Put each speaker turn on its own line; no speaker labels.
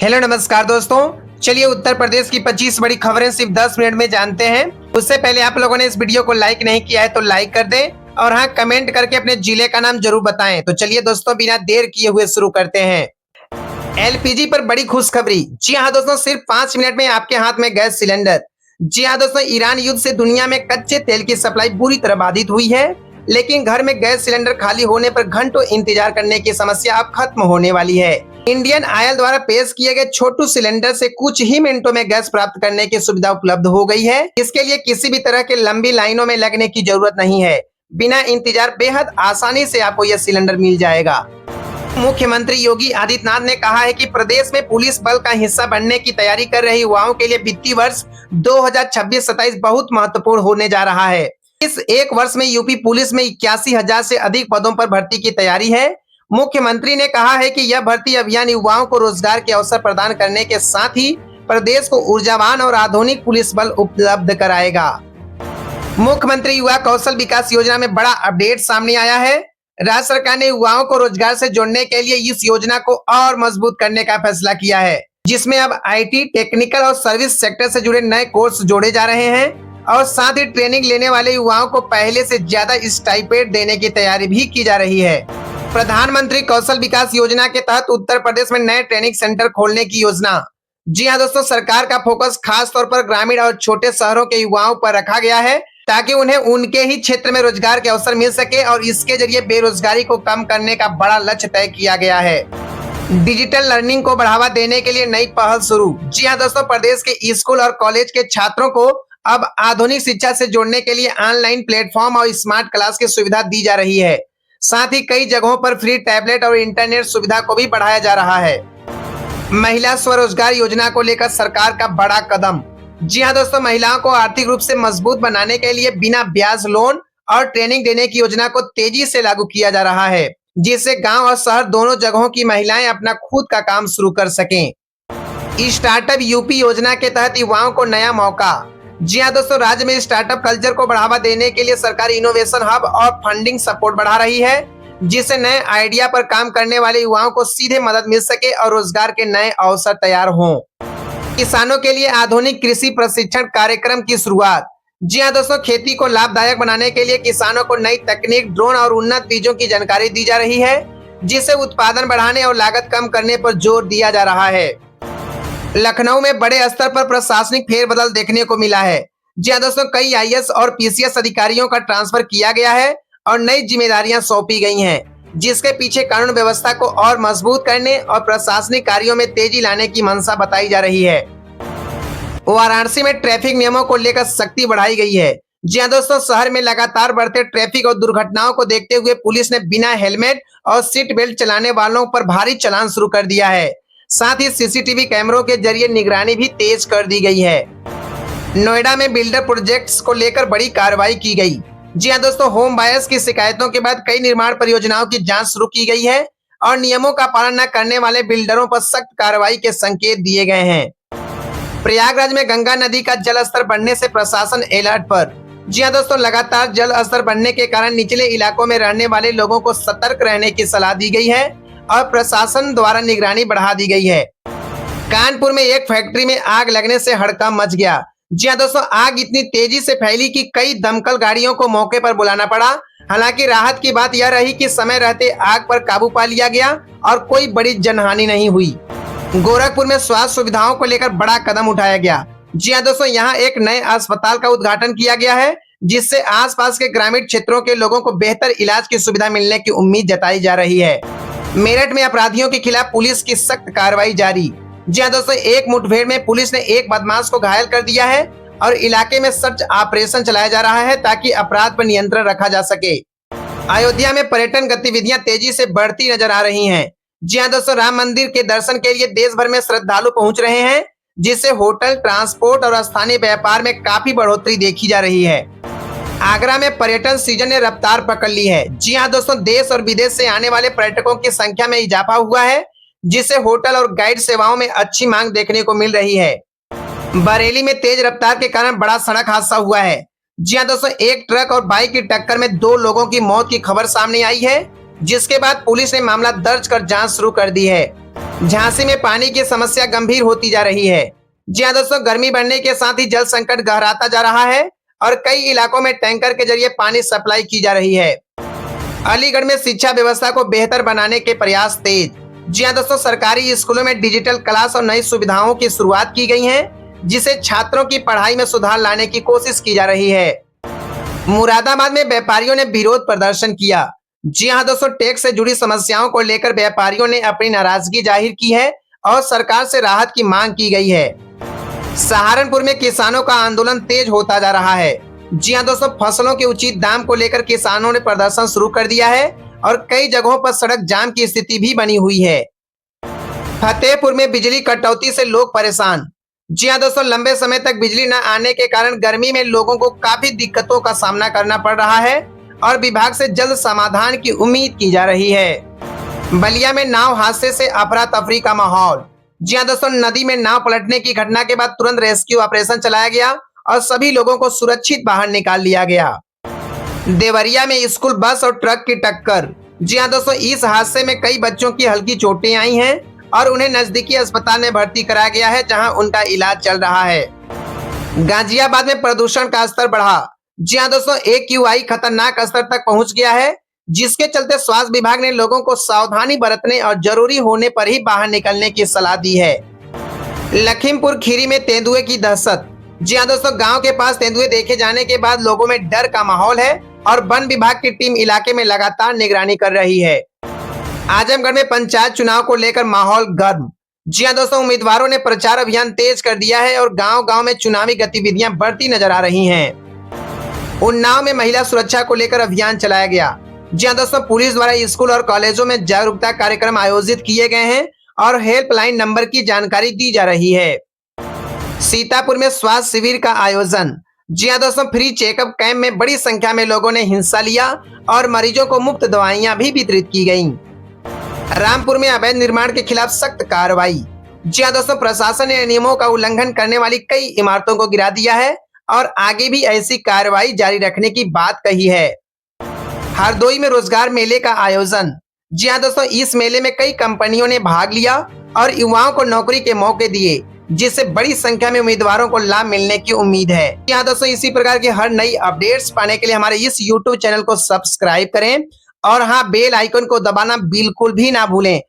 Hello नमस्कार दोस्तों। चलिए उत्तर प्रदेश की 25 बड़ी खबरें सिर्फ 10 मिनट में जानते हैं। उससे पहले आप लोगों ने इस वीडियो को लाइक नहीं किया है तो लाइक कर दें और हाँ, कमेंट करके अपने जिले का नाम जरूर बताएं। तो चलिए दोस्तों, बिना देर किए हुए शुरू करते हैं। एलपीजी पर बड़ी खुशखबरी। जी हाँ दोस्तों, सिर्फ 5 मिनट में आपके हाथ में गैस सिलेंडर। जी हाँ दोस्तों, ईरान युद्ध से दुनिया में कच्चे तेल की सप्लाई बुरी तरह बाधित हुई है, लेकिन घर में गैस सिलेंडर खाली होने पर घंटों इंतजार करने की समस्या अब खत्म होने वाली है। इंडियन ऑयल द्वारा पेश किए गए छोटू सिलेंडर से कुछ ही मिनटों में गैस प्राप्त करने की सुविधा उपलब्ध हो गई है। इसके लिए किसी भी तरह के लंबी लाइनों में लगने की जरूरत नहीं है। बिना इंतजार बेहद आसानी से आपको यह सिलेंडर मिल जाएगा। मुख्यमंत्री योगी आदित्यनाथ ने कहा है कि प्रदेश में पुलिस बल का हिस्सा बनने की तैयारी कर रहे युवाओं के लिए वित्तीय वर्ष 2026-27 बहुत महत्वपूर्ण होने जा रहा है। इस एक वर्ष में यूपी पुलिस में 81,000 से अधिक पदों पर भर्ती की तैयारी है। मुख्यमंत्री ने कहा है कि यह भर्ती अभियान युवाओं को रोजगार के अवसर प्रदान करने के साथ ही प्रदेश को ऊर्जावान और आधुनिक पुलिस बल उपलब्ध कराएगा। मुख्यमंत्री युवा कौशल विकास योजना में बड़ा अपडेट सामने आया है। राज्य सरकार ने युवाओं को रोजगार से जोड़ने के लिए इस योजना को और मजबूत करने का फैसला किया है, जिसमें अब आईटी, टेक्निकल और सर्विस सेक्टर से जुड़े नए कोर्स जोड़े जा रहे हैं और साथ ही ट्रेनिंग लेने वाले युवाओं को पहले से ज्यादा स्टाइपेंड देने की तैयारी भी की जा रही है। प्रधानमंत्री कौशल विकास योजना के तहत उत्तर प्रदेश में नए ट्रेनिंग सेंटर खोलने की योजना। जी हाँ दोस्तों, सरकार का फोकस खास तौर पर ग्रामीण और छोटे शहरों के युवाओं पर रखा गया है, ताकि उन्हें उनके ही क्षेत्र में रोजगार के अवसर मिल सके और इसके जरिए बेरोजगारी को कम करने का बड़ा लक्ष्य तय किया गया है। डिजिटल लर्निंग को बढ़ावा देने के लिए नई पहल शुरू। जी हाँ दोस्तों, प्रदेश के स्कूल और कॉलेज के छात्रों को अब आधुनिक शिक्षा से जोड़ने के लिए ऑनलाइन प्लेटफॉर्म और स्मार्ट क्लास की सुविधा दी जा रही है। साथ ही कई जगहों पर फ्री टैबलेट और इंटरनेट सुविधा को भी बढ़ाया जा रहा है। महिला स्वरोजगार योजना को लेकर सरकार का बड़ा कदम। जी हाँ दोस्तों, महिलाओं को आर्थिक रूप से मजबूत बनाने के लिए बिना ब्याज लोन और ट्रेनिंग देने की योजना को तेजी से लागू किया जा रहा है, जिससे गांव और शहर दोनों जगहों की महिलाएं अपना खुद का काम शुरू कर सकें। स्टार्टअप यूपी योजना के तहत युवाओं को नया मौका। जी हाँ दोस्तों, राज्य में स्टार्टअप कल्चर को बढ़ावा देने के लिए सरकार इनोवेशन हब और फंडिंग सपोर्ट बढ़ा रही है, जिससे नए आइडिया पर काम करने वाले युवाओं को सीधे मदद मिल सके और रोजगार के नए अवसर तैयार हों। किसानों के लिए आधुनिक कृषि प्रशिक्षण कार्यक्रम की शुरुआत। जी हाँ दोस्तों, खेती को लाभदायक बनाने के लिए किसानों को नई तकनीक, ड्रोन और उन्नत बीजों की जानकारी दी जा रही है, जिससे उत्पादन बढ़ाने और लागत कम करने पर जोर दिया जा रहा है। लखनऊ में बड़े स्तर पर प्रशासनिक फेरबदल देखने को मिला है। जी हाँ दोस्तों, कई आईएएस और पीसीएस अधिकारियों का ट्रांसफर किया गया है और नई जिम्मेदारियां सौंपी गई हैं, जिसके पीछे कानून व्यवस्था को और मजबूत करने और प्रशासनिक कार्यों में तेजी लाने की मंशा बताई जा रही है। वाराणसी में ट्रैफिक नियमों को लेकर सख्ती बढ़ाई गई है। जी हाँ दोस्तों, शहर में लगातार बढ़ते ट्रैफिक और दुर्घटनाओं को देखते हुए पुलिस ने बिना हेलमेट और सीट बेल्ट चलाने वालों पर भारी चालान शुरू कर दिया है। साथ ही सीसीटीवी कैमरों के जरिए निगरानी भी तेज कर दी गई है। नोएडा में बिल्डर प्रोजेक्ट्स को लेकर बड़ी कार्रवाई की गई। जी हाँ दोस्तों, होम बायर्स की शिकायतों के बाद कई निर्माण परियोजनाओं की जांच शुरू की गई है और नियमों का पालन न करने वाले बिल्डरों पर सख्त कार्रवाई के संकेत दिए गए हैं। प्रयागराज में गंगा नदी का जल स्तर बढ़ने से प्रशासन अलर्ट पर। जी हाँ दोस्तों, लगातार जल स्तर बढ़ने के कारण निचले इलाकों में रहने वाले लोगों को सतर्क रहने की सलाह दी गई है और प्रशासन द्वारा निगरानी बढ़ा दी गई है। कानपुर में एक फैक्ट्री में आग लगने से हड़कंप मच गया। जी हाँ दोस्तों, आग इतनी तेजी से फैली कि कई दमकल गाड़ियों को मौके पर बुलाना पड़ा। हालांकि राहत की बात यह रही कि समय रहते आग पर काबू पा लिया गया और कोई बड़ी जनहानि नहीं हुई। गोरखपुर में स्वास्थ्य सुविधाओं को लेकर बड़ा कदम उठाया गया। जी हाँ दोस्तों, यहाँ एक नए अस्पताल का उद्घाटन किया गया है, जिससे आसपास के ग्रामीण क्षेत्रों के लोगों को बेहतर इलाज की सुविधा मिलने की उम्मीद जताई जा रही है। मेरठ में अपराधियों के खिलाफ पुलिस की सख्त कार्रवाई जारी। जी हाँ दोस्तों, एक मुठभेड़ में पुलिस ने एक बदमाश को घायल कर दिया है और इलाके में सर्च ऑपरेशन चलाया जा रहा है, ताकि अपराध पर नियंत्रण रखा जा सके। अयोध्या में पर्यटन गतिविधियां तेजी से बढ़ती नजर आ रही हैं। जी हाँ दोस्तों, राम मंदिर के दर्शन के लिए देश भर में श्रद्धालु पहुंच रहे हैं, जिससे होटल, ट्रांसपोर्ट और स्थानीय व्यापार में काफी बढ़ोतरी देखी जा रही है। आगरा में पर्यटन सीजन ने रफ्तार पकड़ ली है। जी हाँ दोस्तों, देश और विदेश से आने वाले पर्यटकों की संख्या में इजाफा हुआ है, जिससे होटल और गाइड सेवाओं में अच्छी मांग देखने को मिल रही है। बरेली में तेज रफ्तार के कारण बड़ा सड़क हादसा हुआ है। जी हाँ दोस्तों, एक ट्रक और बाइक की टक्कर में 2 लोगों की मौत की खबर सामने आई है, जिसके बाद पुलिस ने मामला दर्ज कर जांच शुरू कर दी है। झांसी में पानी की समस्या गंभीर होती जा रही है। जी हाँ दोस्तों, गर्मी बढ़ने के साथ ही जल संकट गहराता जा रहा है और कई इलाकों में टैंकर के जरिए पानी सप्लाई की जा रही है। अलीगढ़ में शिक्षा व्यवस्था को बेहतर बनाने के प्रयास तेज। जी हाँ दोस्तों, सरकारी स्कूलों में डिजिटल क्लास और नई सुविधाओं की शुरुआत की गई है, जिससे छात्रों की पढ़ाई में सुधार लाने की कोशिश की जा रही है। मुरादाबाद में व्यापारियों ने विरोध प्रदर्शन किया। जी हाँ दोस्तों, टैक्स से जुड़ी समस्याओं को लेकर व्यापारियों ने अपनी नाराजगी जाहिर की है और सरकार से राहत की मांग की गई है। सहारनपुर में किसानों का आंदोलन तेज होता जा रहा है। जी हाँ दोस्तों, फसलों के उचित दाम को लेकर किसानों ने प्रदर्शन शुरू कर दिया है और कई जगहों पर सड़क जाम की स्थिति भी बनी हुई है। फतेहपुर में बिजली कटौती से लोग परेशान। जी हाँ दोस्तों, लंबे समय तक बिजली न आने के कारण गर्मी में लोगों को काफी दिक्कतों का सामना करना पड़ रहा है और विभाग से जल्द समाधान की उम्मीद की जा रही है। बलिया में नाव हादसे से अफरा तफरी का माहौल। जी हाँ दोस्तों, नदी में नाव पलटने की घटना के बाद तुरंत रेस्क्यू ऑपरेशन चलाया गया और सभी लोगों को सुरक्षित बाहर निकाल लिया गया। देवरिया में स्कूल बस और ट्रक की टक्कर। जी हाँ दोस्तों, इस हादसे में कई बच्चों की हल्की चोटें आई हैं और उन्हें नजदीकी अस्पताल में भर्ती कराया गया है, जहां उनका इलाज चल रहा है। गाजियाबाद में प्रदूषण का स्तर बढ़ा। जी हाँ दोस्तों, AQI खतरनाक स्तर तक पहुंच गया है, जिसके चलते स्वास्थ्य विभाग ने लोगों को सावधानी बरतने और जरूरी होने पर ही बाहर निकलने की सलाह दी है। लखीमपुर खीरी में तेंदुए की दहशत। जी हाँ दोस्तों, गांव के पास तेंदुए देखे जाने के बाद लोगों में डर का माहौल है और वन विभाग की टीम इलाके में लगातार निगरानी कर रही है। आजमगढ़ में पंचायत चुनाव को लेकर माहौल गर्म। जी हाँ दोस्तों, उम्मीदवारों ने प्रचार अभियान तेज कर दिया है और गांव-गांव में चुनावी गतिविधियां बढ़ती नजर आ रही हैं। उन्नाव में महिला सुरक्षा को लेकर अभियान चलाया गया। जी हाँ दोस्तों, पुलिस द्वारा स्कूल और कॉलेजों में जागरूकता कार्यक्रम आयोजित किए गए हैं और हेल्पलाइन नंबर की जानकारी दी जा रही है। सीतापुर में स्वास्थ्य शिविर का आयोजन। जी हाँ दोस्तों, फ्री चेकअप कैंप में बड़ी संख्या में लोगों ने हिस्सा लिया और मरीजों को मुफ्त दवाइयां भी वितरित की गईं। रामपुर में अवैध निर्माण के खिलाफ सख्त कार्रवाई। जी हाँ दोस्तों, प्रशासन ने नियमों का उल्लंघन करने वाली कई इमारतों को गिरा दिया है और आगे भी ऐसी कार्रवाई जारी रखने की बात कही है। हरदोई में रोजगार मेले का आयोजन। जी हाँ दोस्तों, इस मेले में कई कंपनियों ने भाग लिया और युवाओं को नौकरी के मौके दिए, जिससे बड़ी संख्या में उम्मीदवारों को लाभ मिलने की उम्मीद है। यहाँ दोस्तों, इसी प्रकार की हर नई अपडेट्स पाने के लिए हमारे इस YouTube चैनल को सब्सक्राइब करें और हाँ, बेल आइकन को दबाना बिल्कुल भी ना भूलें।